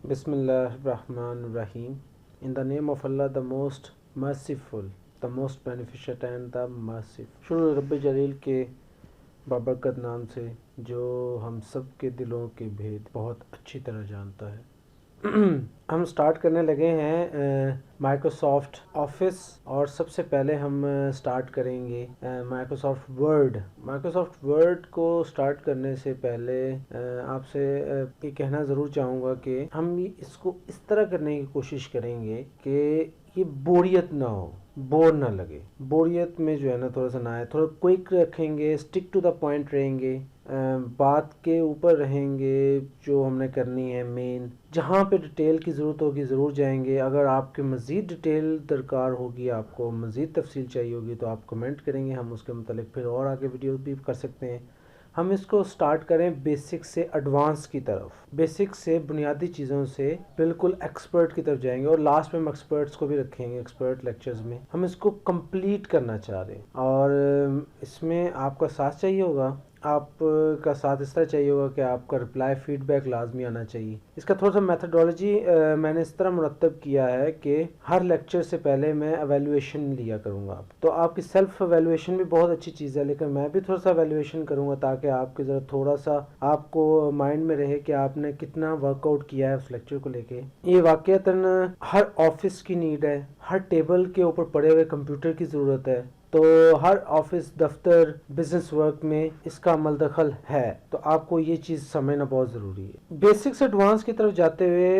Bismillahirrahmanirrahim. In the name of Allah, the most merciful, the most beneficent and the merciful. शुरू रब्बे जलील के बाबरकत नाम से जो हम सब के दिलों के भेद बहुत अच्छी तरह जानता है। हम स्टार्ट करने लगे हैं माइक्रोसॉफ्ट ऑफिस, और सबसे पहले हम स्टार्ट करेंगे माइक्रोसॉफ्ट वर्ड। माइक्रोसॉफ्ट वर्ड को स्टार्ट करने से पहले आपसे ये कहना ज़रूर चाहूँगा कि हम इसको इस तरह करने की कोशिश करेंगे कि ये बोरियत ना हो, बोर ना लगे। बोरियत में जो है ना थोड़ा सा ना आए, थोड़ा क्विक रखेंगे, स्टिक टू द पॉइंट रहेंगे, बात के ऊपर रहेंगे जो हमने करनी है मेन। जहाँ पे डिटेल की ज़रूरत होगी ज़रूर जाएंगे। अगर आपके मज़ीद डिटेल दरकार होगी, आपको मज़ीद तफसील चाहिए होगी, तो आप कमेंट करेंगे, हम उसके मतलब फिर और आगे वीडियो भी कर सकते हैं। हम इसको स्टार्ट करें बेसिक से एडवांस की तरफ, बेसिक से बुनियादी चीज़ों से बिल्कुल एक्सपर्ट की तरफ जाएंगे, और लास्ट में हम एक्सपर्ट्स को भी रखेंगे। एक्सपर्ट लेक्चर्स में हम इसको कंप्लीट करना चाह रहे हैं, और इसमें आपका साथ चाहिए होगा। आपका साथ इस तरह चाहिए होगा कि आपका रिप्लाई फीडबैक लाजमी आना चाहिए। इसका थोड़ा सा मेथडोलॉजी मैंने इस तरह मुरतब किया है कि हर लेक्चर से पहले मैं एवेल्युएशन लिया करूँगा। तो आपकी सेल्फ एवेल्युएशन भी बहुत अच्छी चीज़ है, लेकिन मैं भी थोड़ा सा एवेल्युएशन करूँगा ताकि आपके ज़रा थोड़ा सा आपको माइंड में रहे कि आपने कितना वर्कआउट किया है उस लेक्चर को लेके। ये वाक़ईतन हर ऑफिस की नीड है, हर टेबल के ऊपर पड़े हुए कंप्यूटर की ज़रूरत है। तो हर ऑफिस, दफ्तर, बिजनेस वर्क में इसका अमल दखल है, तो आपको ये चीज़ समझना बहुत ज़रूरी है। बेसिक से एडवांस की तरफ जाते हुए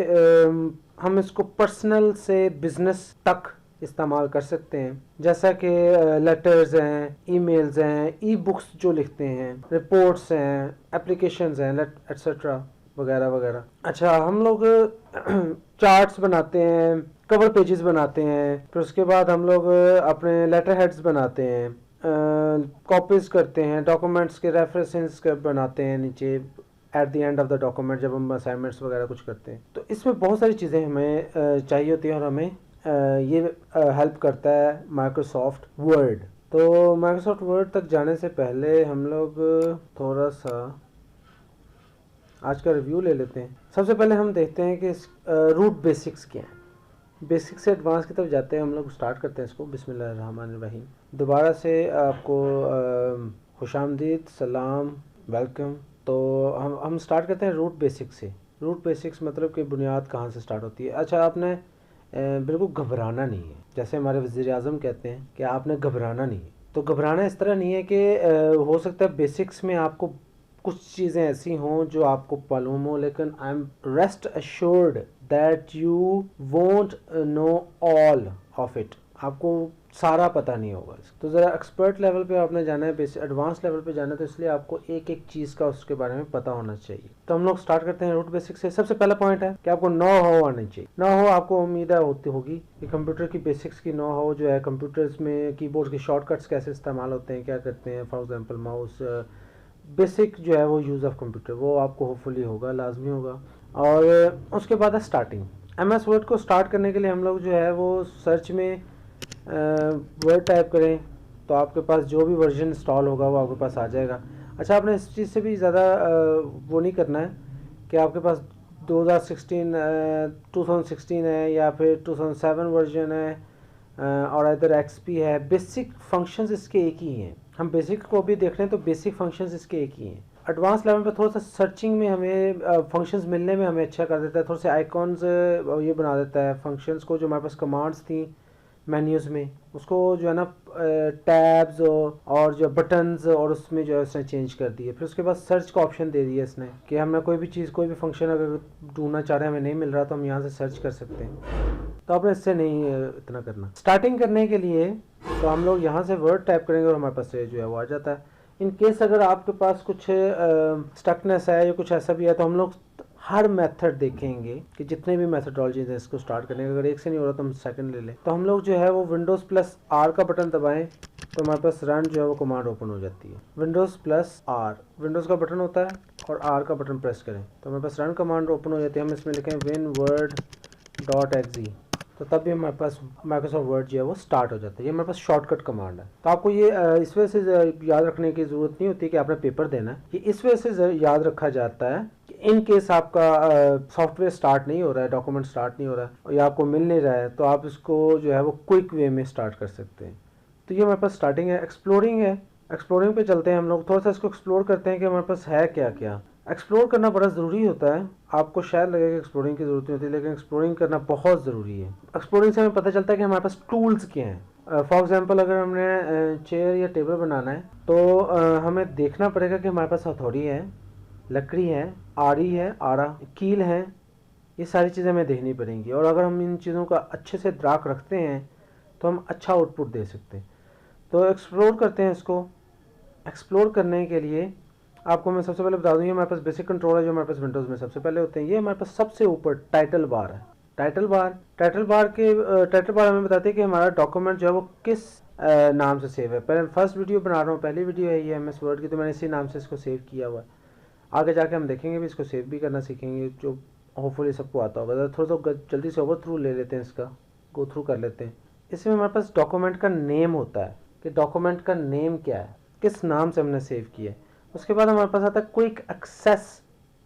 हम इसको पर्सनल से बिजनेस तक इस्तेमाल कर सकते हैं, जैसा कि लेटर्स हैं, ईमेल्स हैं, ई बुक्स जो लिखते हैं, रिपोर्ट्स हैं, एप्लीकेशंस हैं, एट्सेट्रा वगैरह वगैरह। अच्छा, हम लोग चार्ट्स बनाते हैं, कवर पेजेस बनाते हैं, फिर उसके बाद हम लोग अपने लेटर हेड्स बनाते हैं, कॉपीज करते हैं, डॉक्यूमेंट्स के रेफरेंसेस बनाते हैं नीचे at the end of the document जब हम असाइनमेंट्स वगैरह कुछ करते हैं। तो इसमें बहुत सारी चीज़ें हमें चाहिए होती हैं, और हमें ये हेल्प करता है माइक्रोसॉफ्ट वर्ड। तो माइक्रोसॉफ्ट वर्ड तक जाने से पहले हम लोग थोड़ा सा आज का रिव्यू ले लेते हैं। सबसे पहले हम देखते हैं कि रूट बेसिक्स क्या हैं। बेसिक से एडवांस की तरफ जाते हैं, हम लोग स्टार्ट करते हैं इसको। बिस्मिल्लाहिर्रहमानिर्रहीम। दोबारा से आपको खुशामदीद, सलाम, वेलकम। तो हम स्टार्ट करते हैं रूट बेसिक्स से। रूट बेसिक्स मतलब कि बुनियाद कहाँ से स्टार्ट होती है। अच्छा, आपने बिल्कुल घबराना नहीं है, जैसे हमारे वज़ीर आज़म कहते हैं कि आपने घबराना नहीं है। तो घबराना इस तरह नहीं है कि हो सकता है बेसिक्स में आपको कुछ चीज़ें ऐसी हों जो आपको मालूम हो, लेकिन I am rest assured that you won't know all of it. आपको सारा पता नहीं होगा। तो ज़रा एक्सपर्ट लेवल पे आपने जाना है, बेसिक एडवांस लेवल पे जाना है, तो इसलिए आपको एक एक चीज़ का उसके बारे में पता होना चाहिए। तो हम लोग स्टार्ट करते हैं रूट बेसिक से। सबसे पहला पॉइंट है कि आपको नो हाउ आना चाहिए। नो हाउ आपको उम्मीद होती होगी कि कंप्यूटर की बेसिक्स की नो हाउ जो है, कंप्यूटर्स में कीबोर्ड के शॉर्टकट्स कैसे इस्तेमाल होते हैं, क्या करते हैं, फॉर एग्जाम्पल माउस, बेसिक जो है वो यूज़ ऑफ कंप्यूटर, वो आपको होपफुली होगा, लाजमी होगा। और उसके बाद है स्टार्टिंग। MS वर्ड को स्टार्ट करने के लिए हम लोग जो है वो सर्च में वर्ड टाइप करें तो आपके पास जो भी वर्जन इंस्टॉल होगा वो आपके पास आ जाएगा। अच्छा, आपने इस चीज़ से भी ज़्यादा वो नहीं करना है कि आपके पास 2016 है या फिर 2007 वर्जन है और इधर XP है। बेसिक फंक्शंस इसके एक ही हैं। हम बेसिक को भी देख रहे हैं तो बेसिक फंक्शंस इसके एक ही हैं। एडवांस लेवल पे थोड़ा सा सर्चिंग में हमें फंक्शंस मिलने में हमें अच्छा कर देता है, थोड़े से आइकॉन्स ये बना देता है फंक्शंस को। जो हमारे पास कमांड्स थी मेन्यूज़ में, उसको जो है ना टैब्स और जो बटन्स और उसमें जो है उसने चेंज कर दिए। फिर उसके बाद सर्च का ऑप्शन दे दिया इसने कि हमने कोई भी चीज़, कोई भी फंक्शन अगर ढूंढना चाह रहे हैं, हमें नहीं मिल रहा, तो हम यहाँ से सर्च कर सकते हैं। तो आपने इससे नहीं इतना करना। स्टार्टिंग करने के लिए तो हम लोग यहाँ से वर्ड टाइप करेंगे और हमारे पास जो है वो आ जाता है। इन केस अगर आपके पास कुछ स्टकनेस है या कुछ ऐसा भी है, तो हम लोग हर मेथड देखेंगे कि जितने भी मेथडोलॉजीज हैं इसको स्टार्ट करने का। अगर एक से नहीं हो रहा तो हम सेकंड ले लें। तो हम लोग जो है वो Windows+R का बटन दबाएं तो हमारे पास रन जो है वो कमांड ओपन हो जाती है। Windows+R, विंडोज़ का बटन होता है और R का बटन प्रेस करें तो हमारे पास रन कमांड ओपन हो जाती है। हम इसमें लिखें winword.exe तो तब भी हमारे पास माइक्रोसॉफ्ट वर्ड जो है वो स्टार्ट हो जाता है। ये हमारे पास शॉर्टकट कमांड है। तो आपको ये इस वजह से याद रखने की ज़रूरत नहीं होती कि आपने पेपर देना है। ये इस वजह से याद रखा जाता है कि इन केस आपका सॉफ्टवेयर स्टार्ट नहीं हो रहा है, डॉक्यूमेंट स्टार्ट नहीं हो रहा है या आपको मिल नहीं रहा है, तो आप इसको जो है वो क्विक वे में स्टार्ट कर सकते हैं। तो ये हमारे पास स्टार्टिंग है। एक्सप्लोरिंग है, एक्सप्लोरिंग पे चलते हैं हम लोग, थोड़ा सा इसको एक्सप्लोर करते हैं कि हमारे पास है क्या क्या। एक्सप्लोर करना बड़ा ज़रूरी होता है। आपको शायद लगेगा कि एक्सप्लोरिंग की ज़रूरत नहीं होती, लेकिन एक्सप्लोरिंग करना बहुत ज़रूरी है। एक्सप्लोरिंग से हमें पता चलता है कि हमारे पास टूल्स क्या हैं। फॉर एग्जांपल अगर हमने चेयर या टेबल बनाना है तो हमें देखना पड़ेगा कि हमारे पास हथौड़ी है, लकड़ी है, आरी है, आरा, कील है, ये सारी चीज़ें हमें देखनी पड़ेंगी। और अगर हम इन चीज़ों का अच्छे से द्राक रखते हैं तो हम अच्छा आउटपुट दे सकते हैं। तो एक्सप्लोर करते हैं इसको। एक्सप्लोर करने के लिए आपको मैं सबसे पहले बता दूँ, ये हमारे पास बेसिक कंट्रोल है जो हमारे पास विंडोज़ में सबसे पहले होते हैं। ये हमारे पास सबसे ऊपर टाइटल बार है। टाइटल बार हमें बताते हैं कि हमारा डॉक्यूमेंट जो है वो किस नाम से सेव है। पहले फर्स्ट वीडियो बना रहा हूँ, पहली वीडियो है ये MS वर्ड की, तो मैंने इसी नाम से इसको सेव किया हुआ है। आगे जाके हम देखेंगे भी, इसको सेव भी करना सीखेंगे, जो होपफुली सबको आता होगा। तो थोड़ा सा जल्दी से ओवर थ्रू ले लेते हैं, इसका गो थ्रू कर लेते हैं। इसमें हमारे पास डॉक्यूमेंट का नेम होता है कि डॉक्यूमेंट का नेम क्या है, किस नाम से हमने सेव किया है। उसके बाद हमारे पास आता है क्विक एक्सेस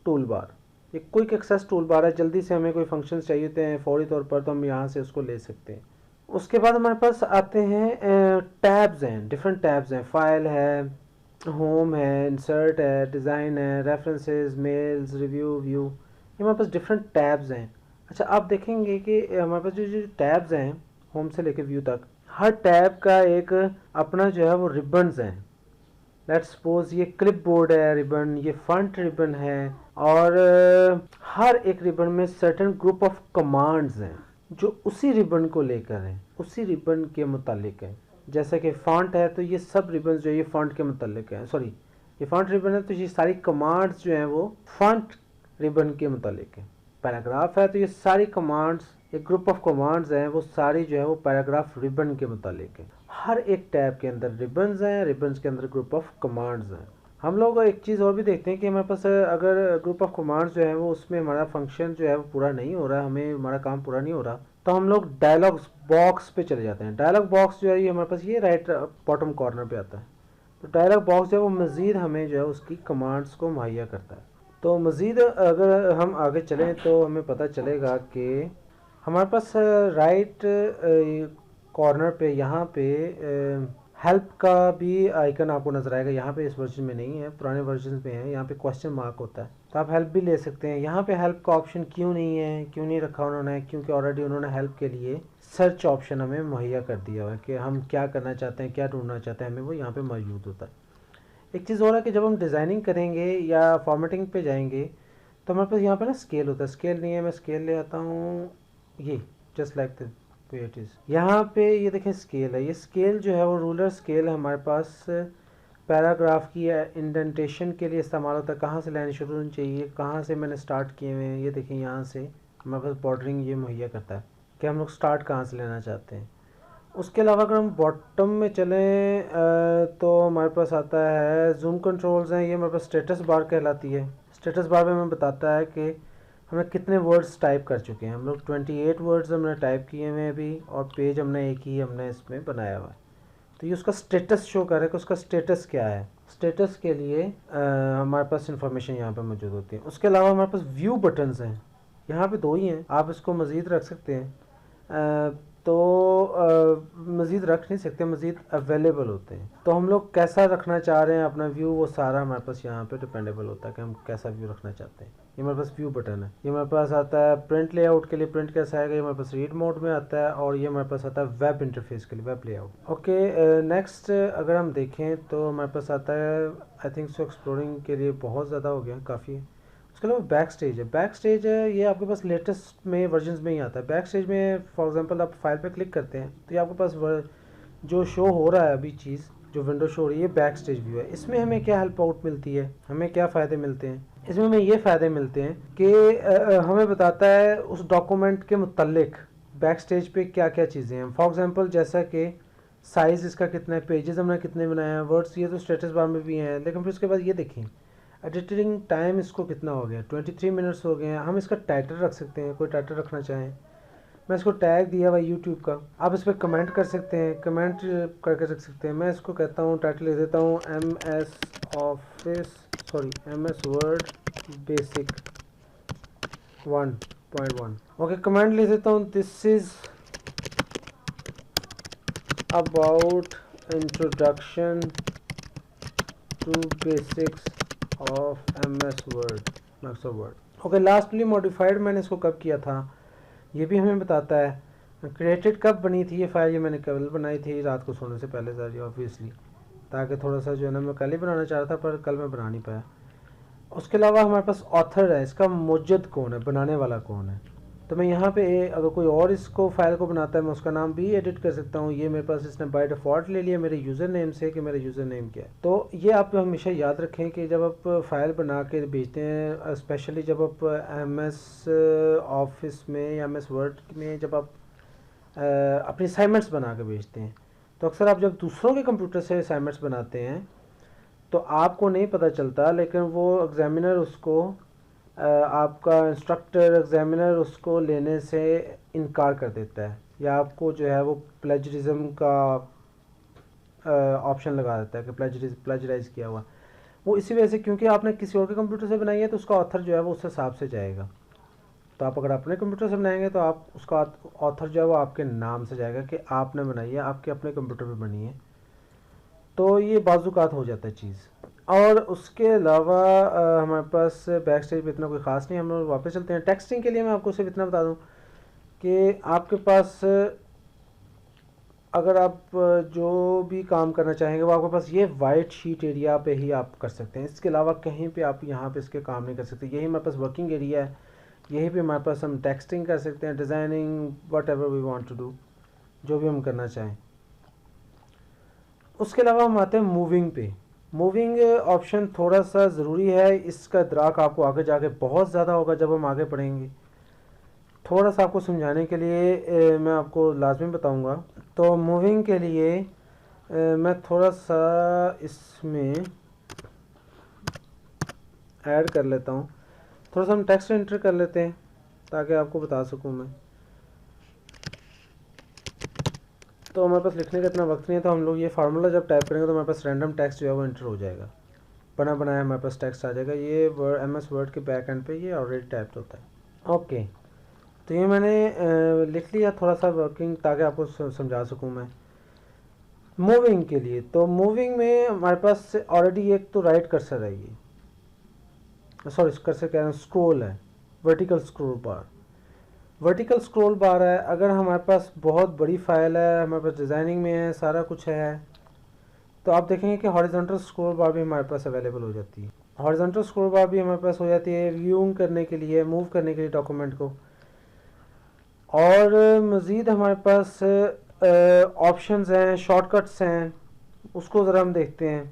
टूल बार। ये क्विक एक्सेस टूल बार है, जल्दी से हमें कोई फंक्शन चाहिए होते हैं फौरी तौर पर, तो हम यहाँ से उसको ले सकते हैं। उसके बाद हमारे पास आते हैं टैब्स हैं, डिफरेंट टैब्स हैं। फाइल है, होम है, इंसर्ट है, डिज़ाइन है, रेफरेंसेस, मेल्स, रिव्यू, व्यू, ये हमारे पास डिफरेंट टैब्स हैं। अच्छा, आप देखेंगे कि हमारे पास जो टैब्स हैं होम से लेकर व्यू तक, हर टैब का एक अपना जो है वो रिबन्स हैं। लेट्स सपोज ये क्लिप बोर्ड है रिबन, ये फंट रिबन है, और हर एक रिबन में सर्टेन ग्रुप ऑफ कमांड्स हैं जो उसी रिबन को लेकर हैं, उसी रिबन के मुतालिक है। जैसे कि फॉन्ट है तो ये सब रिबन जो है ये फॉन्ट के मुतालिक है, सॉरी ये फॉन्ट रिबन है तो ये सारी कमांड्स जो हैं वो फॉन्ट रिबन के मुतालिक है। पैराग्राफ है तो ये सारी कमांड्स, एक ग्रुप ऑफ कमांड्स हैं, वो सारी जो है वो पैराग्राफ रिबन के मुतालिक है। हर एक टैब के अंदर रिबन्स हैं, रिबन्स के अंदर ग्रुप ऑफ कमांड्स हैं। हम लोग एक चीज़ और भी देखते हैं कि हमारे पास अगर ग्रुप ऑफ कमांड्स जो है वो उसमें हमारा फंक्शन जो है वो पूरा नहीं हो रहा है, हमें हमारा काम पूरा नहीं हो रहा, तो हम लोग डायलॉग बॉक्स पे चले जाते हैं। डायलॉग बॉक्स जो है ये हमारे पास ये राइट बॉटम कॉर्नर पे आता है। तो डायलॉग बॉक्स जो है वो मज़ीद हमें जो है उसकी कमांड्स को मुहैया करता है। तो मज़ीद अगर हम आगे चलें तो हमें पता चलेगा कि हमारे पास राइट कॉर्नर पे यहाँ पे हेल्प का भी आइकन आपको नज़र आएगा। यहाँ पे इस वर्जन में नहीं है, पुराने वर्जन में है। यहाँ पे क्वेश्चन मार्क होता है, तो आप हेल्प भी ले सकते हैं। यहाँ पे हेल्प का ऑप्शन क्यों नहीं है, क्यों नहीं रखा उन्होंने, क्योंकि ऑलरेडी उन्होंने हेल्प के लिए सर्च ऑप्शन हमें मुहैया कर दिया हुआ है कि हम क्या करना चाहते हैं, क्या ढूंढना चाहते हैं, हमें वो यहाँ पे मौजूद होता है। एक चीज़ और है कि जब हम डिज़ाइनिंग करेंगे या फॉर्मेटिंग पे जाएंगे तो हमारे पास यहाँ पे ना स्केल होता है। स्केल नहीं है, मैं स्केल ले आता हूँ, ये just like the way it is. यहाँ पे ये देखें स्केल है, ये स्केल जो है वो रूलर स्केल है हमारे पास। पैराग्राफ की इंडेंटेशन के लिए इस्तेमाल होता है, कहाँ से लाइन शुरू होनी चाहिए, कहाँ से मैंने स्टार्ट किए हुए हैं। ये देखें यहाँ से हमारे पास बॉर्डरिंग ये मुहैया करता है कि हम लोग स्टार्ट कहाँ से लेना चाहते हैं। उसके अलावा अगर हम बॉटम में चलें तो हमारे पास आता है जूम कंट्रोल्स हैं, ये हमारे पास स्टेटस बार कहलाती है। स्टेटस बार में हमें बताता है कि हमने कितने वर्ड्स टाइप कर चुके हैं। हम लोग 28 वर्ड्स हमने टाइप किए हुए हैं अभी, और पेज हमने एक ही हमने इसमें बनाया हुआ है। तो ये उसका स्टेटस शो कर रहा है कि उसका स्टेटस क्या है। स्टेटस के लिए हमारे पास इंफॉर्मेशन यहाँ पे मौजूद होती है। उसके अलावा हमारे पास व्यू बटन्स हैं, यहाँ पे 2 ही हैं, आप इसको मज़ीद रख सकते हैं। तो मज़ीद रख नहीं सकते, मज़ीद अवेलेबल होते हैं। तो हम लोग कैसा रखना चाह रहे हैं अपना व्यू, वो सारा हमारे पास यहाँ पे डिपेंडेबल होता है कि हम कैसा व्यू रखना चाहते हैं। ये हमारे पास व्यू बटन है। ये हमारे पास आता है प्रिंट लेआउट के लिए, प्रिंट कैसा आएगा, ये हमारे पास रीड मोड में आता है, और ये हमारे पास आता है वेब इंटरफेस के लिए, वेब लेआउट। ओके, नेक्स्ट अगर हम देखें तो हमारे पास आता है, आई थिंक सो एक्सप्लोरिंग के लिए बहुत ज़्यादा हो गया, काफ़ी है। उसके अलावा बैक स्टेज है। बैक स्टेज है, ये आपके पास लेटेस्ट में वर्जन्स में ही आता है। बैक स्टेज में फॉर एग्जांपल आप फाइल पे क्लिक करते हैं तो ये आपके पास जो शो हो रहा है अभी चीज़, जो विंडो शो हो रही है, ये बैक स्टेज व्यू है। इसमें हमें क्या हेल्प आउट मिलती है, हमें क्या फ़ायदे मिलते हैं। इसमें हमें ये फ़ायदे मिलते हैं कि हमें बताता है उस डॉक्यूमेंट के मुतल्लिक बैक स्टेज पे क्या क्या चीज़ें हैं। फॉर एग्जांपल जैसा कि साइज़ इसका कितना है, पेजेस हमने कितने बनाए हैं, वर्ड्स ये तो स्टेटस बार में भी हैं, लेकिन फिर उसके बाद ये देखें एडिटिंग टाइम इसको कितना हो गया, 23 मिनट्स हो गए हैं। हम इसका टाइटल रख सकते हैं, कोई टाइटल रखना चाहें। मैं इसको टैग दिया हुआ यूट्यूब का, आप इस पर कमेंट कर सकते हैं, कमेंट करके रख सकते हैं। मैं इसको कहता हूँ, टाइटल लिख देता हूँ MS Word basic 1.1। Okay, comment लिख देता हूँ, this is about introduction to basics of Microsoft Word. Okay, lastly modified मैंने इसको कब किया था ये भी हमें बताता है। क्रिएटेड कब बनी थी ये फाइल, ये मैंने कल बनाई थी रात को सोने से पहले सारी, ऑब्वियसली, ताकि थोड़ा सा जो है ना, मैं कल ही बनाना चाह रहा था पर कल मैं बना नहीं पाया। उसके अलावा हमारे पास ऑथर है, इसका मुजद कौन है, बनाने वाला कौन है। तो मैं यहाँ पे अगर कोई और इसको फाइल को बनाता है मैं उसका नाम भी एडिट कर सकता हूँ। ये मेरे पास इसने बाय डिफ़ॉल्ट ले लिया मेरे यूज़र नेम से कि मेरा यूज़र नेम क्या है। तो ये आप हमेशा याद रखें कि जब आप फाइल बना के भेजते हैं, स्पेशली जब आप MS ऑफिस में या MS वर्ड में जब आप अपनी असाइनमेंट्स बना के भेजते हैं, तो अक्सर आप जब दूसरों के कंप्यूटर से असाइनमेंट्स बनाते हैं तो आपको नहीं पता चलता, लेकिन वो एग्ज़ामिनर उसको आपका इंस्ट्रक्टर एग्ज़ामिनर उसको लेने से इनकार कर देता है, या आपको जो है वो प्लेजरिज्म का ऑप्शन लगा देता है कि प्लेजराइज किया हुआ। वो इसी वजह से, क्योंकि आपने किसी और के कंप्यूटर से बनाई है तो उसका ऑथर जो है वो उस हिसाब से जाएगा। तो आप अगर अपने कंप्यूटर से बनाएंगे तो आप उसका ऑथर जो है वो आपके नाम से जाएगा कि आपने बनाई है, आपके अपने कंप्यूटर पर बनी है। तो ये बाजुकात हो जाता है चीज़। और उसके अलावा हमारे पास बैक स्टेज पे इतना कोई ख़ास नहीं, हम लोग वापस चलते हैं। टेक्सटिंग के लिए मैं आपको सिर्फ इतना बता दूं कि आपके पास अगर आप जो भी काम करना चाहेंगे वो आपके पास ये वाइट शीट एरिया पे ही आप कर सकते हैं। इसके अलावा कहीं पे आप यहाँ पे इसके काम नहीं कर सकते। यही हमारे पास वर्किंग एरिया है, यही पे हमारे पास हम टेक्सटिंग कर सकते हैं, designing, whatever we want to do, जो भी हम करना चाहें। उसके अलावा हम आते हैं मूविंग पे। मूविंग ऑप्शन थोड़ा सा ज़रूरी है, इसका इदराक आपको आगे जाके बहुत ज़्यादा होगा जब हम आगे पढ़ेंगे। थोड़ा सा आपको समझाने के लिए मैं आपको लाजमी बताऊंगा। तो मूविंग के लिए मैं थोड़ा सा इसमें ऐड कर लेता हूँ, थोड़ा सा हम टेक्स्ट एंटर कर लेते हैं ताकि आपको बता सकूँ मैं। तो हमारे पास लिखने का इतना वक्त नहीं है, तो हम लोग ये फार्मूला जब टाइप करेंगे तो हमारे पास रैंडम टेक्स्ट जो है वो एंटर हो जाएगा, बना बनाया हमारे पास टेक्स्ट आ जाएगा। ये MS वर्ड के बैक एंड पे ये ऑलरेडी टाइप्ड होता है। ओके, तो ये मैंने लिख लिया थोड़ा सा वर्किंग, ताकि आपको समझा सकूं मैं। मूविंग के लिए, तो मूविंग में हमारे पास ऑलरेडी एक तो राइट कर्सर है, ये सॉरी कर्सर कह रहे हैं, स्क्रॉल है, वर्टिकल स्क्रॉल बार। वर्टिकल स्क्रॉल बार है। अगर हमारे पास बहुत बड़ी फाइल है, हमारे पास डिज़ाइनिंग में है, सारा कुछ है, तो आप देखेंगे कि हॉरिजॉन्टल स्क्रॉल बार भी हमारे पास अवेलेबल हो जाती है। हॉरिजॉन्टल स्क्रॉल बार भी हमारे पास हो जाती है व्यूइंग करने के लिए, मूव करने के लिए डॉक्यूमेंट को। और मज़ीद हमारे पास ऑप्शंस हैं, शॉर्टकट्स हैं, उसको ज़रा हम देखते हैं।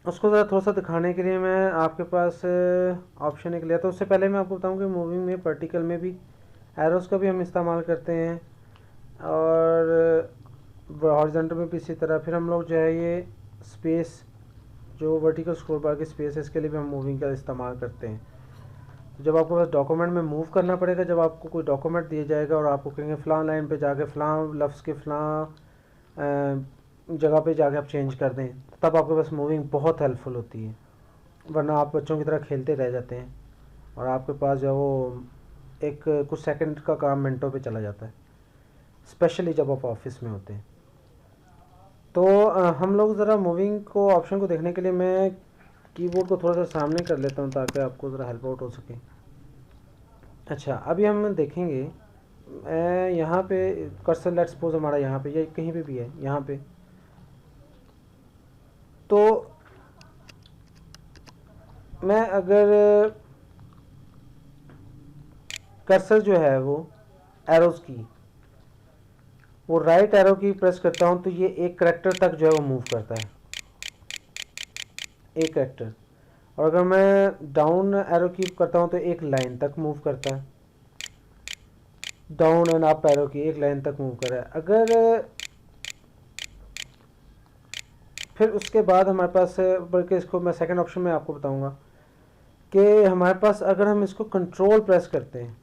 उसको ज़रा थोड़ा सा दिखाने के लिए मैं आपके पास ऑप्शन एक लिया। तो उससे पहले मैं आपको बताऊं कि मूविंग में वर्टिकल में भी एरोस का भी हम इस्तेमाल करते हैं, और हॉरिजॉन्टल में भी इसी तरह। फिर हम लोग जो है ये स्पेस, जो वर्टिकल स्क्रॉल बार की स्पेस है, इसके लिए भी हम मूविंग का इस्तेमाल करते हैं। जब आपको बस डॉक्यूमेंट में मूव करना पड़ेगा, जब आपको कोई डॉक्यूमेंट दिया जाएगा और आपको कहेंगे फ़लाँ लाइन पे जाके फ़लाँ लफ्ज़ के फ़लाँ जगह पे जाके आप चेंज कर दें, तब आपके पास मूविंग बहुत हेल्पफुल होती है। वरना आप बच्चों की तरह खेलते रह जाते हैं और आपके पास जो है वो एक कुछ सेकंड का काम मिनटों पे चला जाता है, स्पेशली जब आप ऑफिस में होते हैं। तो हम लोग ज़रा मूविंग को ऑप्शन को देखने के लिए मैं कीबोर्ड को थोड़ा सा सामने कर लेता हूँ ताकि आपको ज़रा हेल्प आउट हो सके। अच्छा, अभी हम देखेंगे यहाँ पे कर्सर, लेट्स सपोज हमारा यहाँ पे या कहीं पे भी है, यहाँ पे तो मैं अगर कर्सर जो है वो एरोज़ की, वो राइट एरो की प्रेस करता हूँ तो ये एक करैक्टर तक जो है वो मूव करता है, एक करैक्टर। और अगर मैं डाउन एरो की करता हूँ तो एक लाइन तक मूव करता है, डाउन एंड अप एरो की एक लाइन तक मूव कर रहा है। अगर फिर उसके बाद हमारे पास, बल्कि इसको मैं सेकंड ऑप्शन में आपको बताऊंगा कि हमारे पास अगर हम इसको कंट्रोल प्रेस करते हैं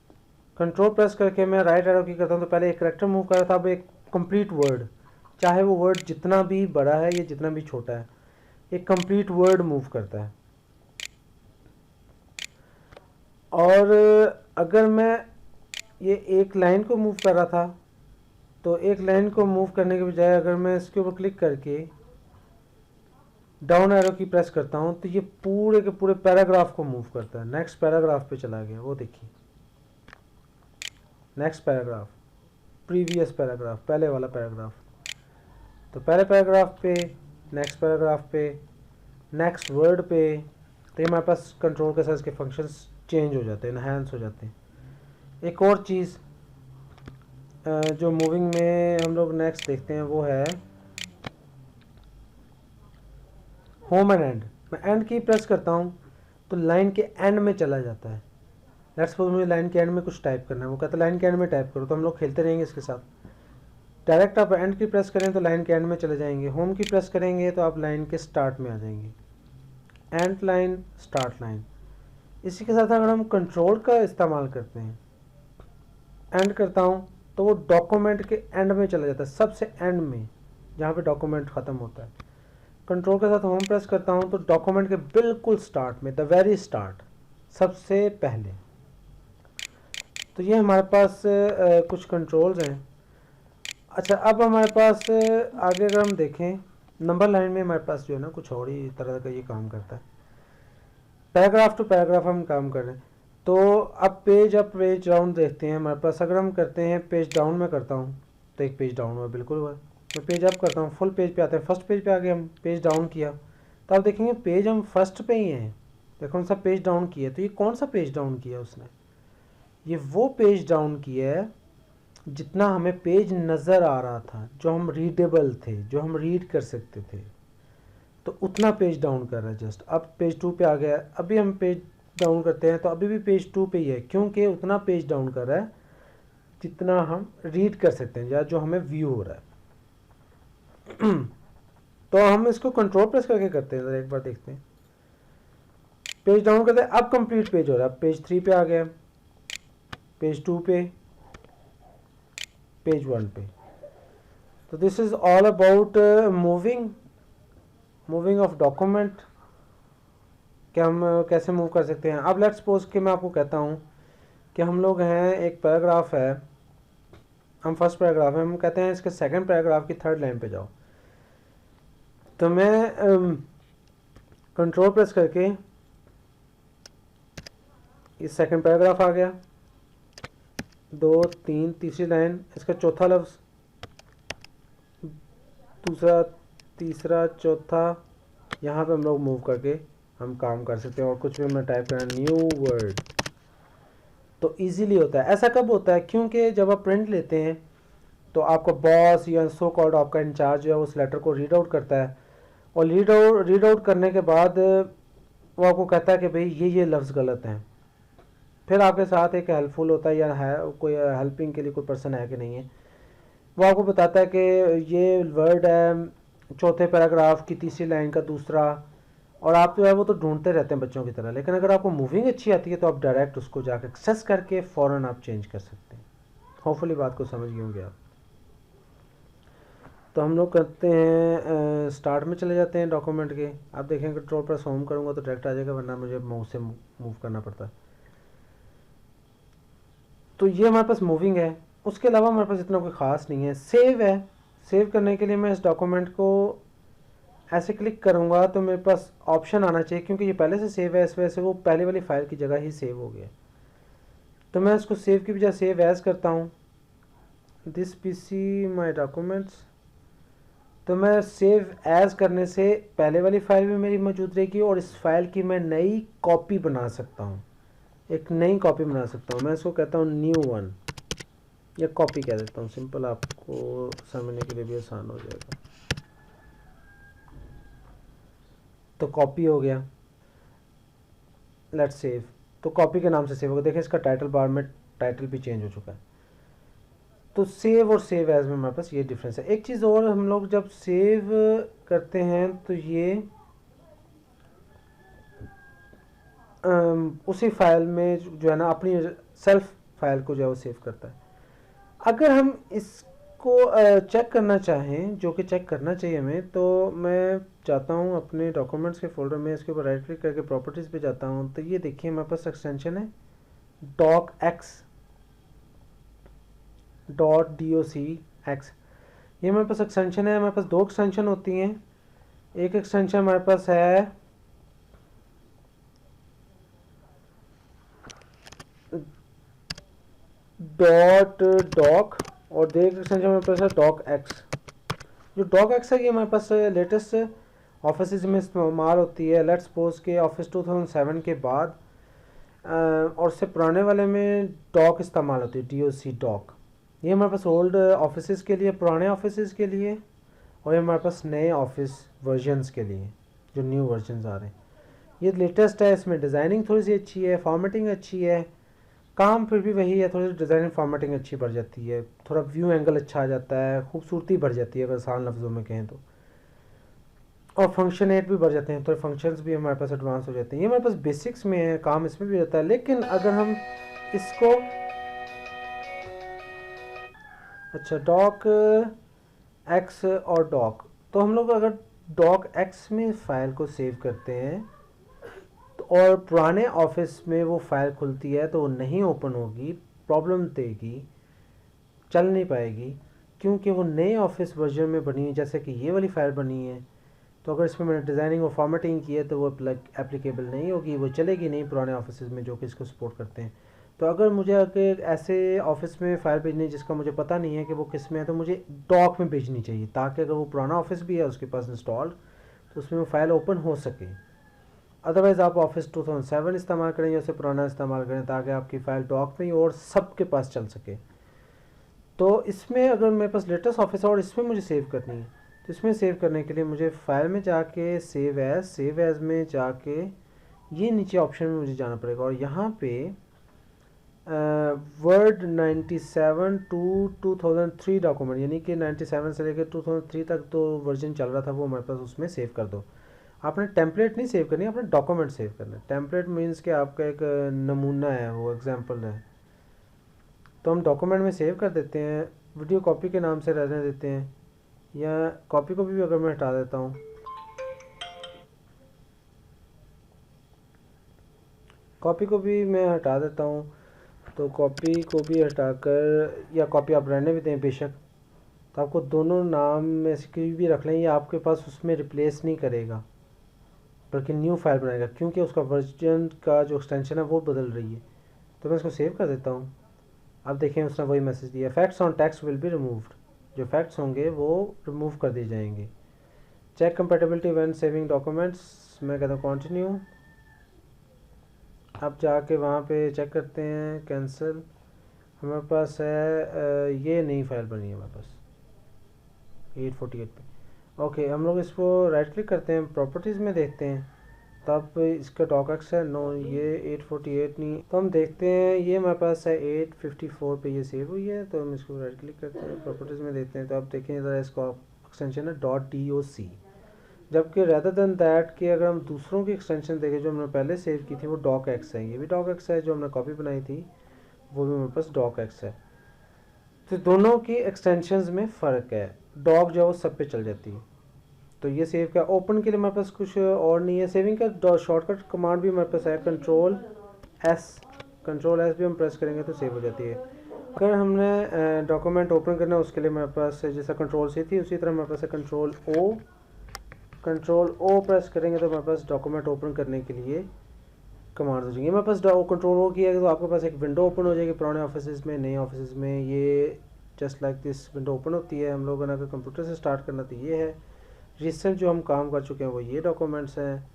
कंट्रोल प्रेस करके मैं राइट एरो की करता हूँ तो पहले एक करेक्टर मूव कर रहा था, अब एक कंप्लीट वर्ड, चाहे वो वर्ड जितना भी बड़ा है या जितना भी छोटा है, एक कंप्लीट वर्ड मूव करता है। और अगर मैं ये एक लाइन को मूव कर रहा था तो एक लाइन को मूव करने के बजाय अगर मैं इसके ऊपर क्लिक करके डाउन एरो की प्रेस करता हूँ तो ये पूरे के पूरे पैराग्राफ को मूव करता है। नेक्स्ट पैराग्राफ पे चला गया, वो देखिए, नेक्स्ट पैराग्राफ, प्रीवियस पैराग्राफ, पहले वाला पैराग्राफ, तो पहले पैराग्राफ पे, नेक्स्ट पैराग्राफ पे, नेक्स्ट वर्ड पे। तो ये हमारे पास कंट्रोल के साथ इसके फंक्शंस चेंज हो जाते हैं, इनहेंस हो जाते हैं। एक और चीज़ जो मूविंग में हम लोग नेक्स्ट देखते हैं वो है होम एंड एंड। मैं एंड की प्रेस करता हूँ तो लाइन के एंड में चला जाता है। लेट्स सपोज मुझे लाइन के एंड में कुछ टाइप करना है, वो कहता है लाइन के एंड में टाइप करो, तो हम लोग खेलते रहेंगे इसके साथ। डायरेक्ट आप एंड की प्रेस करें तो लाइन के एंड में चले जाएंगे, होम की प्रेस करेंगे तो आप लाइन के स्टार्ट में आ जाएंगे, एंड लाइन, स्टार्ट लाइन। इसी के साथ अगर हम कंट्रोल का इस्तेमाल करते हैं, एंड करता हूँ तो वो डॉक्यूमेंट के एंड में चला जाता है, सबसे एंड में, जहाँ पे डॉक्यूमेंट ख़त्म होता है। कंट्रोल के साथ होम प्रेस करता हूँ तो डॉक्यूमेंट के बिल्कुल स्टार्ट में, द वेरी स्टार्ट, सबसे पहले। तो ये हमारे पास कुछ कंट्रोल्स हैं। अच्छा, अब हमारे पास आगे अगर हम देखें, नंबर लाइन में हमारे पास जो है ना कुछ और ही तरह का ये काम करता है। पैराग्राफ टू पैराग्राफ हम काम कर रहे हैं, तो अब पेज अप पेज डाउन देखते हैं हमारे पास। अगर हम करते हैं पेज डाउन में करता हूँ तो एक पेज डाउन हुआ, बिल्कुल हुआ। मैं पेज अप करता हूँ, फुल पेज पे आते हैं, फर्स्ट पेज पे आ गए, हम पेज डाउन किया तो आप देखेंगे पेज हम फर्स्ट पे ही हैं। देखो कौन सा पेज डाउन किया, तो ये कौन सा पेज डाउन किया उसने, ये वो पेज डाउन किया है जितना हमें पेज नज़र आ रहा था, जो हम रीडेबल थे, जो हम रीड कर सकते थे, तो उतना पेज डाउन कर रहा है जस्ट। अब पेज 2 पे आ गया, अभी हम पेज डाउन करते हैं तो अभी भी पेज 2 पे ही है, क्योंकि उतना पेज डाउन कर रहा है जितना हम रीड कर सकते हैं या जो हमें व्यू हो रहा है। तो हम इसको कंट्रोल प्रेस करके करते हैं, एक बार देखते हैं। पेज डाउन करते हैं, अब कंप्लीट पेज हो रहा है, पेज 3 पे आ गया, पेज 2 पे, पेज 1 पे। तो this is all about moving of document, कि हम कैसे मूव कर सकते हैं। अब लेट्स सपोज कि मैं आपको कहता हूँ कि हम लोग हैं, एक पैराग्राफ है, हम फर्स्ट पैराग्राफ है, हम कहते हैं इसके सेकंड पैराग्राफ की थर्ड लाइन पे जाओ, तो मैं कंट्रोल प्रेस करके, ये सेकंड पैराग्राफ आ गया, 2 3 तीसरी लाइन, इसका चौथा लफ्ज़, दूसरा, तीसरा, चौथा, यहाँ पे हम लोग मूव करके हम काम कर सकते हैं। और कुछ भी हमने टाइप करना, न्यू वर्ड, तो इजीली होता है। ऐसा कब होता है, क्योंकि जब आप प्रिंट लेते हैं तो आपका बॉस या सो कॉल्ड आपका इंचार्ज जो है उस लेटर को रीड आउट करता है, और रीड आउट करने के बाद वो आपको कहता है कि भाई ये लफ्ज़ गलत हैं। फिर आपके साथ एक हेल्पफुल होता है या है कोई हेल्पिंग के लिए कोई पर्सन है कि नहीं है, वो आपको बताता है कि ये वर्ड है चौथे पैराग्राफ की तीसरी लाइन का दूसरा, और आप जो है वो तो ढूंढते रहते हैं बच्चों की तरह। लेकिन अगर आपको मूविंग अच्छी आती है तो आप डायरेक्ट उसको जाकर एक्सेस करके फ़ौरन आप चेंज कर सकते हैं। होपफुली बात को समझ गए होंगे आप। तो हम लोग करते हैं, स्टार्ट में चले जाते हैं डॉक्यूमेंट के। आप देखें कंट्रोल प्रेस होम करूँगा तो डायरेक्ट आ जाएगा, वरना मुझे माउस से मूव करना पड़ता है। तो ये हमारे पास मूविंग है। उसके अलावा हमारे पास इतना कोई ख़ास नहीं है। सेव है, सेव करने के लिए मैं इस डॉक्यूमेंट को ऐसे क्लिक करूँगा तो मेरे पास ऑप्शन आना चाहिए, क्योंकि ये पहले से सेव है, इस वजह से वो पहले वाली फ़ाइल की जगह ही सेव हो गया। तो मैं इसको सेव की बजाय सेव एज़ करता हूँ, दिस पीसी माय डॉक्यूमेंट्स। तो मैं सेव एज़ करने से पहले वाली फ़ाइल भी मेरी मौजूद रहेगी और इस फाइल की मैं नई कॉपी बना सकता हूँ, एक नई कॉपी बना सकता हूँ। मैं इसको कहता हूँ न्यू वन, या कॉपी कह देता हूँ, सिंपल, आपको समझने के लिए भी आसान हो जाएगा। तो कॉपी हो गया, लेट्स सेव। तो कॉपी के नाम से सेव होगा। देखिए इसका टाइटल बार में टाइटल भी चेंज हो चुका है। तो सेव और सेव एज में हमारे पास ये डिफरेंस है। एक चीज़ और, हम लोग जब सेव करते हैं तो ये उसी फाइल में जो है ना अपनी सेल्फ फाइल को जो है वो सेव करता है। अगर हम इसको चेक करना चाहें, जो कि चेक करना चाहिए हमें, तो मैं जाता हूँ अपने डॉक्यूमेंट्स के फोल्डर में, इसके ऊपर राइट क्लिक करके प्रॉपर्टीज़ पे जाता हूँ। तो ये देखिए हमारे पास एक्सटेंशन है docx.docx। ये हमारे पास एक्सटेंशन है। हमारे पास दो एक्सटेंशन होती हैं। एक एक्सटेंशन हमारे पास है .doc और एक एक्सटेंशन हमारे पास है docx। जो docx है ये हमारे पास लेटेस्ट ऑफिस में इस्तेमाल होती है। लेट्स सपोज के ऑफिस 2007 के बाद और उससे पुराने वाले में डॉक इस्तेमाल होती है, doc। ये हमारे पास ओल्ड ऑफिस के लिए, पुराने ऑफिस के लिए, और ये हमारे पास नए ऑफिस वर्जन्स के लिए, जो न्यू वर्जन्स आ रहे हैं। ये लेटेस्ट है, इसमें डिज़ाइनिंग थोड़ी सी अच्छी है, फॉर्मेटिंग अच्छी है, काम फिर भी वही है, थोड़ी सी डिज़ाइनिंग फॉर्मेटिंग अच्छी बढ़ जाती है, थोड़ा व्यू एंगल अच्छा आ जाता है, खूबसूरती बढ़ जाती है अगर आसान लफ्ज़ों में कहें तो, और फंक्शनेट भी बढ़ जाते हैं, तो फंक्शंस भी हमारे पास एडवांस हो जाते हैं। ये हमारे पास बेसिक्स में है, काम इसमें भी रहता है। लेकिन अगर हम इसको अच्छा डॉक एक्स और डॉक, तो हम लोग अगर डॉक एक्स में फ़ाइल को सेव करते हैं तो और पुराने ऑफिस में वो फ़ाइल खुलती है तो वो नहीं ओपन होगी, प्रॉब्लम देगी, चल नहीं पाएगी, क्योंकि वो नए ऑफिस वर्जन में बनी है। जैसे कि ये वाली फ़ाइल बनी है, तो अगर इसमें मैंने डिज़ाइनिंग और फॉर्मेटिंग की है तो वो एप्लीकेबल नहीं होगी, वो चलेगी नहीं पुराने ऑफिस में जो कि इसको सपोर्ट करते हैं। तो अगर मुझे अगर ऐसे ऑफिस में फ़ाइल भेजनी है जिसका मुझे पता नहीं है कि वो किस में है, तो मुझे डॉक में भेजनी चाहिए, ताकि अगर वो पुराना ऑफिस भी है उसके पास इंस्टॉल्ड, तो उसमें वो फ़ाइल ओपन हो सके। अदरवाइज़ आप ऑफिस 2007 इस्तेमाल करें या उससे पुराना इस्तेमाल करें, ताकि आपकी फ़ाइल डॉक में ही और सबके पास चल सके। तो इसमें अगर मेरे पास लेटेस्ट ऑफिस है और इसमें मुझे सेव करनी है, तो इसमें सेव करने के लिए मुझे फ़ाइल में जाके सेव एज़ में जाके ये नीचे ऑप्शन में मुझे जाना पड़ेगा, और यहाँ पे वर्ड 97 टू 2003 डॉक्यूमेंट, यानी कि 97 से लेकर 2003 तक तो वर्जन चल रहा था, वो हमारे पास उसमें सेव कर दो। आपने टेम्पलेट नहीं सेव करनी, आपने डॉक्यूमेंट सेव करना है। टेम्पलेट मीन्स कि आपका एक नमूना है, वो एग्जांपल है, तो हम डॉक्यूमेंट में सेव कर देते हैं, वीडियो कॉपी के नाम से रहने देते हैं, या कॉपी को भी अगर मैं हटा देता हूँ, कॉपी को भी मैं हटा देता हूँ, तो कॉपी को भी हटाकर, या कॉपी आप रहने भी दें बेशक, तो आपको दोनों नाम में से कोई भी रख लें, ये आपके पास उसमें रिप्लेस नहीं करेगा बल्कि न्यू फाइल बनाएगा, क्योंकि उसका वर्जन का जो एक्सटेंशन है वो बदल रही है। तो मैं इसको सेव कर देता हूँ। अब देखें उसने वही मैसेज दिया, facts on text will be removed, जो फैक्ट्स होंगे वो रिमूव कर दिए जाएंगे। Check compatibility when saving documents, मैं कहता हूँ कंटिन्यू। अब जाके वहाँ पे चेक करते हैं, कैंसिल, हमारे पास है ये नई फाइल बनी है हमारे पास 848 पे। ओके, हम लोग इसको राइट क्लिक करते हैं, प्रॉपर्टीज़ में देखते हैं, तब इसका डॉकएक्स है, नो ये 848 नहीं, तो हम देखते हैं ये हमारे पास है 854 पे ये सेव हुई है। तो हम इसको राइट क्लिक करते हैं, प्रॉपर्टीज़ में देखते हैं, तो अब देखें ज़रा इसका एक्सटेंशन है .doc, जबकि रेदर देन दैट कि अगर हम दूसरों की एक्सटेंशन देखें जो हमने पहले सेव की थी वो docx है, ये भी docx है, जो हमने कॉपी बनाई थी वो भी हमारे पास docx है। तो दोनों की एक्सटेंशंस में फ़र्क है, डॉक जो है वो सब पे चल जाती है। तो ये सेव का ओपन के लिए हमारे पास कुछ और नहीं है। सेविंग का शॉर्टकट कमांड भी हमारे पास है, कंट्रोल एस भी हम प्रेस करेंगे तो सेव हो जाती है। अगर हमने डॉक्यूमेंट ओपन करना है उसके लिए हमारे पास जैसा कंट्रोल सी थी उसी तरह हमारे पास है कंट्रोल ओ प्रेस करेंगे तो हमारे पास डॉक्यूमेंट ओपन करने के लिए कमांड हो जाएंगे। हमारे पास कंट्रोल ओ किया तो आपके पास एक विंडो ओपन हो जाएगी, पुराने ऑफिस में, नए ऑफिस में, ये just like this window open होती है। हम लोगों ने अगर कंप्यूटर से स्टार्ट करना तो ये है, रिसेंट जो हम काम कर चुके हैं वो ये डॉक्यूमेंट्स हैं।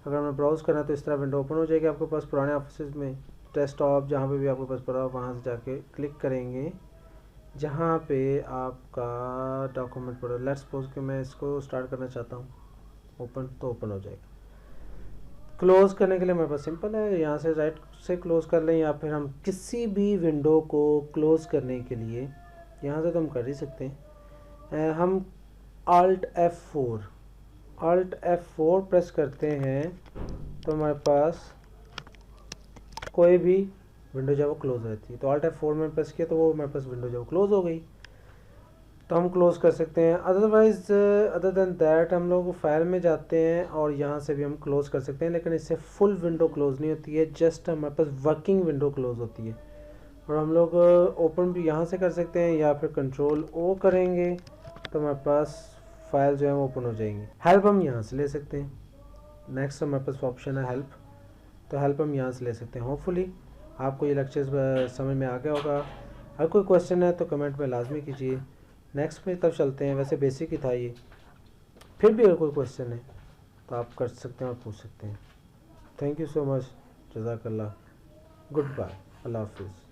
अगर हमें ब्राउज़ करना तो इस तरह विंडो ओपन हो जाएगी आपके पास पुराने ऑफिस में, डेस्कटॉप जहाँ पे भी आपके पास पड़ा हो वहाँ से जाके क्लिक करेंगे जहाँ पे आपका डॉक्यूमेंट पड़ा। लेट्स सपोज कि मैं इसको स्टार्ट करना चाहता हूँ ओपन, तो ओपन हो जाएगा। क्लोज़ करने के लिए मेरे पास सिंपल है, यहाँ से राइट से क्लोज़ कर लें, या फिर हम किसी भी विंडो को क्लोज़ करने के लिए यहाँ से तो हम कर ही सकते हैं, हम Alt F4 प्रेस करते हैं तो हमारे पास कोई भी विंडो जो है वो क्लोज रहती है। तो ऑल्ट F4 में प्रेस किया तो वो हमारे पास विंडो जो है वो क्लोज हो गई, तो हम क्लोज कर सकते हैं। अदरवाइज़ अदर देन दैट हम लोग फाइल में जाते हैं और यहाँ से भी हम क्लोज कर सकते हैं, लेकिन इससे फुल विंडो क्लोज नहीं होती है, जस्ट हमारे पास वर्किंग विंडो क्लोज होती है। और हम लोग ओपन भी यहाँ से कर सकते हैं या फिर कंट्रोल O करेंगे तो हमारे पास फाइल जो है वो ओपन हो जाएंगी। हेल्प हम यहाँ से ले सकते हैं। नेक्स्ट हमारे पास ऑप्शन है हेल्प, तो हेल्प हम यहाँ से ले सकते हैं। होपफुली आपको ये लेक्चर्स समझ में आ गया होगा। अगर कोई क्वेश्चन है तो कमेंट में लाजमी कीजिए। नेक्स्ट पे तब चलते हैं, वैसे बेसिक ही था ये, फिर भी अगर कोई क्वेश्चन है तो आप कर सकते हैं और पूछ सकते हैं। थैंक यू सो मच, जज़ाकल्लाह, गुड बाय, अल्लाह हाफिज़।